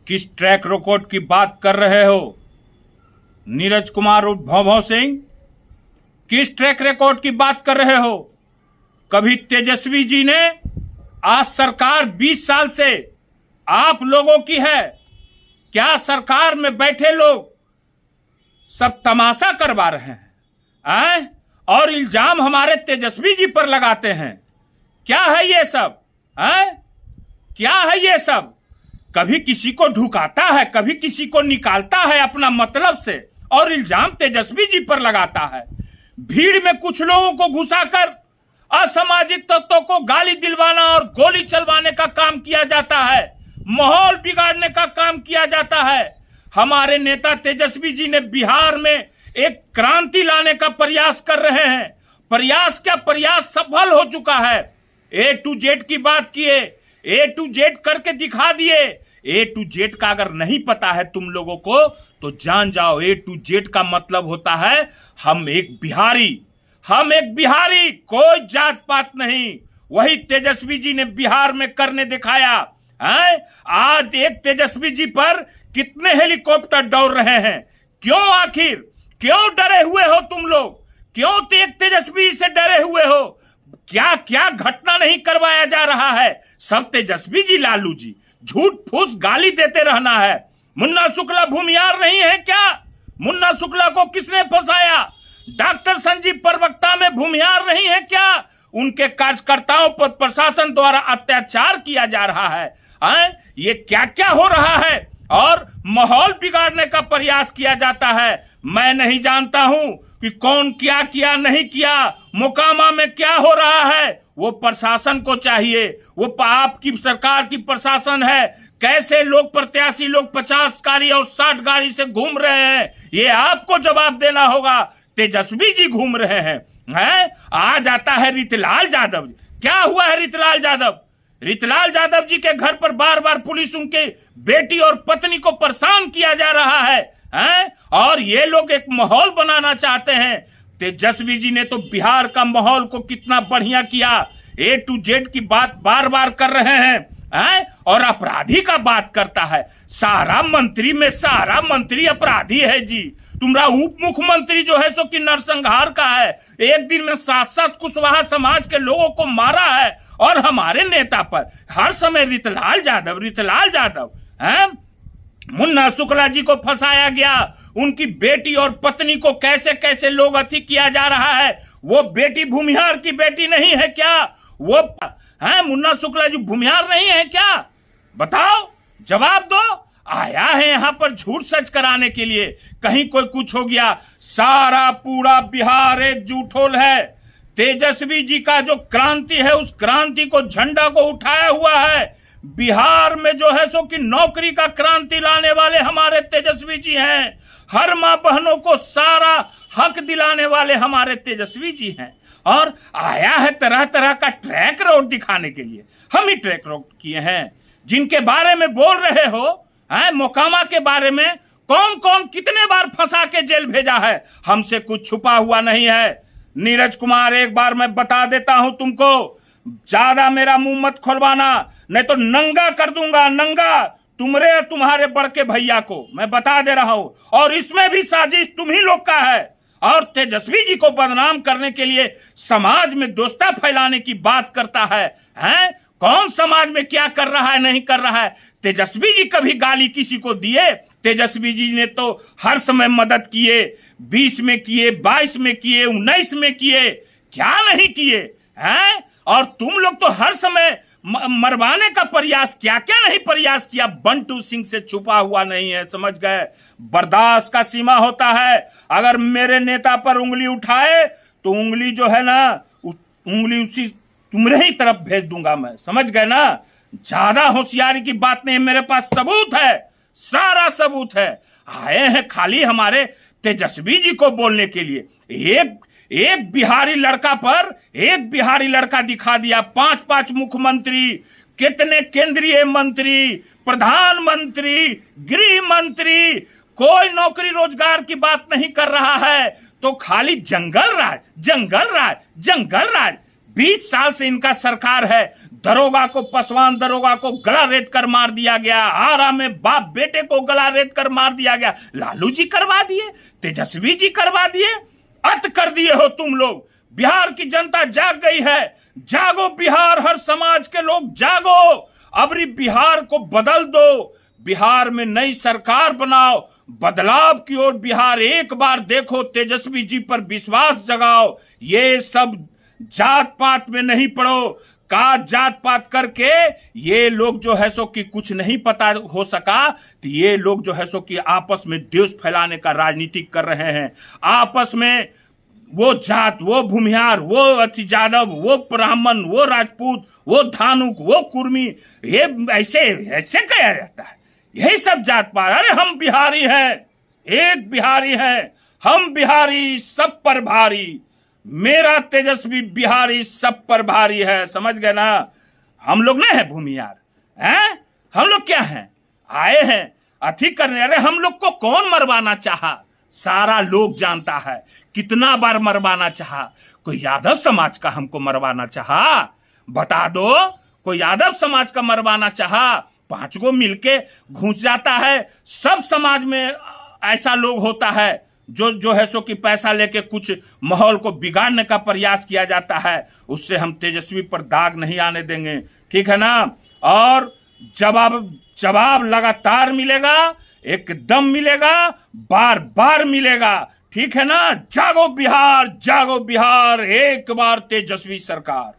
किस track record की बात कर रहे हो नीरज कुमार उर्फ भौभौ सिंह? किस ट्रैक रिकॉर्ड की बात कर रहे हो? कभी तेजस्वी जी ने, आज सरकार 20 साल से आप लोगों की है, क्या सरकार में बैठे लोग सब तमाशा करवा रहे हैं और इल्जाम हमारे तेजस्वी जी पर लगाते हैं? क्या है ये सब? क्या है ये सब? कभी किसी को ढुकाता है, कभी किसी को निकालता है अपना मतलब से और इल्जाम तेजस्वी जी पर लगाता है। भीड़ में कुछ लोगों को घुसाकर असामाजिक तत्वों को गाली दिलवाना और गोली चलवाने का काम किया जाता है, माहौल बिगाड़ने का काम किया जाता है। हमारे नेता तेजस्वी जी ने बिहार में एक क्रांति लाने का प्रयास कर रहे हैं। प्रयास क्या, प्रयास सफल हो चुका है। A to Z की बात किए, A to Z करके दिखा दिए। A to Z का अगर नहीं पता है तुम लोगों को तो जान जाओ, A to Z का मतलब होता है हम एक बिहारी, कोई जात पात नहीं। वही तेजस्वी जी ने बिहार में करने दिखाया है। आज एक तेजस्वी जी पर कितने हेलीकॉप्टर दौड़ रहे हैं? क्यों, आखिर क्यों डरे हुए हो तुम लोग? क्यों तेजस्वी से डरे हुए हो? क्या क्या घटना नहीं करवाया जा रहा है? सब तेजस्वी जी, लालू जी, झूठ फूस गाली देते रहना है। मुन्ना शुक्ला भूमिहार नहीं है क्या? मुन्ना शुक्ला को किसने फंसाया? डॉक्टर संजीव प्रवक्ता में भूमिहार नहीं है क्या? उनके कार्यकर्ताओं पर प्रशासन द्वारा अत्याचार किया जा रहा है। ये क्या क्या हो रहा है और माहौल बिगाड़ने का प्रयास किया जाता है। मैं नहीं जानता हूं कि कौन क्या किया नहीं किया, मोकामा में क्या हो रहा है, वो प्रशासन को चाहिए। वो आपकी सरकार की प्रशासन है। कैसे लोग, प्रत्याशी लोग 50 गाड़ी और 60 गाड़ी से घूम रहे हैं, ये आपको जवाब देना होगा। तेजस्वी जी घूम रहे हैं। आज आता है रितलाल यादव। क्या हुआ है रितलाल यादव? रितलाल यादव जी के घर पर बार बार पुलिस उनके बेटी और पत्नी को परेशान किया जा रहा है, और ये लोग एक माहौल बनाना चाहते हैं। तेजस्वी जी ने तो बिहार का माहौल को कितना बढ़िया किया। A to Z की बात बार बार कर रहे हैं, और अपराधी का बात करता है। सारा मंत्री में सारा मंत्री अपराधी है जी। तुम्हारा उप मुख्यमंत्री जो है सो कि नरसंहार का है, एक दिन में 7-7 कुशवाहा समाज के लोगों को मारा है, और हमारे नेता पर हर समय रितलाल यादव मुन्ना शुक्ला जी को फंसाया गया। उनकी बेटी और पत्नी को कैसे कैसे लोग अति किया जा रहा है। वो बेटी भूमिहार की बेटी नहीं है क्या? वो मुन्ना शुक्ला जी भूमिहार नहीं है क्या? बताओ, जवाब दो। आया है यहाँ पर झूठ सच कराने के लिए। कहीं कोई कुछ हो गया, सारा पूरा बिहार एक झूठोल है। तेजस्वी जी का जो क्रांति है, उस क्रांति को, झंडा को उठाया हुआ है। बिहार में जो है सो कि नौकरी का क्रांति लाने वाले हमारे तेजस्वी जी हैं। हर माँ बहनों को सारा हक दिलाने वाले हमारे तेजस्वी जी हैं। और आया है तरह तरह का ट्रैक रोड दिखाने के लिए। हम ही ट्रैक रोड किए हैं। जिनके बारे में बोल रहे हो, मोकामा के बारे में कौन कौन कितने बार फंसा के जेल भेजा है, हमसे कुछ छुपा हुआ नहीं है। नीरज कुमार, एक बार मैं बता देता हूं तुमको, ज्यादा मेरा मुंह मत खोलवाना, नहीं तो नंगा कर दूंगा, नंगा तुम्हारे तुम्हारे बड़के भैया को मैं बता दे रहा हूं। और इसमें भी साजिश तुम ही लोग का है। और तेजस्वी जी को बदनाम करने के लिए समाज में दोस्ता फैलाने की बात करता है। कौन समाज में क्या कर रहा है, नहीं कर रहा है? तेजस्वी जी कभी गाली किसी को दिए? तेजस्वी जी ने तो हर समय मदद किए। 20 में किए, 22 में किए, 19 में किए, क्या नहीं किए? और तुम लोग तो हर समय मरवाने का प्रयास, क्या क्या नहीं प्रयास किया। बंटू सिंह से छुपा हुआ नहीं है, समझ गए? बर्दाश्त का सीमा होता है। अगर मेरे नेता पर उंगली उठाए तो उंगली जो है ना, उंगली उसी तुम्हारे ही तरफ भेज दूंगा मैं, समझ गए ना? ज्यादा होशियारी की बात नहीं, मेरे पास सबूत है, सारा सबूत है। आए हैं खाली हमारे तेजस्वी जी को बोलने के लिए। एक बिहारी लड़का पर एक बिहारी लड़का दिखा दिया। 5-5 मुख्यमंत्री, कितने केंद्रीय मंत्री, प्रधानमंत्री, गृह मंत्री, कोई नौकरी रोजगार की बात नहीं कर रहा है। तो खाली जंगल राज। 20 साल से इनका सरकार है। दरोगा को, पासवान दरोगा को गला रेत कर मार दिया गया। आरा में बाप बेटे को गला रेत कर मार दिया गया। लालू जी करवा दिए, तेजस्वी जी करवा दिए, अत कर दिए हो तुम लोग। बिहार की जनता जाग गई है। जागो बिहार, हर समाज के लोग जागो। अबरी बिहार को बदल दो, बिहार में नई सरकार बनाओ, बदलाव की ओर बिहार एक बार देखो, तेजस्वी जी पर विश्वास जगाओ। ये सब जात पात में नहीं पड़ो। का जात पात करके ये लोग जो है सो कि कुछ नहीं पता हो सका, तो ये लोग जो है सो कि आपस में द्वेष फैलाने का राजनीति कर रहे हैं। आपस में वो जात, वो भूमिहार, वो अति यादव, वो ब्राह्मण, वो राजपूत, वो धानुक, वो कुर्मी, ये ऐसे ऐसे कहा जाता है। यही सब जात पात। अरे हम बिहारी हैं, एक बिहारी हैं, हम बिहारी सब पर भारी, मेरा तेजस्वी बिहारी सब पर भारी है। समझ गए ना? हम लोग नहीं है भूमिहार हैं। हम लोग क्या हैं? आए हैं अथी करने। अरे हम लोग को कौन मरवाना चाहा? सारा लोग जानता है। कितना बार मरवाना चाहा? कोई यादव समाज का हमको मरवाना चाहा? बता दो। कोई यादव समाज का मरवाना चाहा? 5 गो मिलके घुस जाता है। सब समाज में ऐसा लोग होता है जो है सो कि पैसा लेके कुछ माहौल को बिगाड़ने का प्रयास किया जाता है। उससे हम तेजस्वी पर दाग नहीं आने देंगे, ठीक है ना? और जवाब लगातार मिलेगा, एकदम मिलेगा, बार बार मिलेगा, ठीक है ना? जागो बिहार, जागो बिहार, एक बार तेजस्वी सरकार।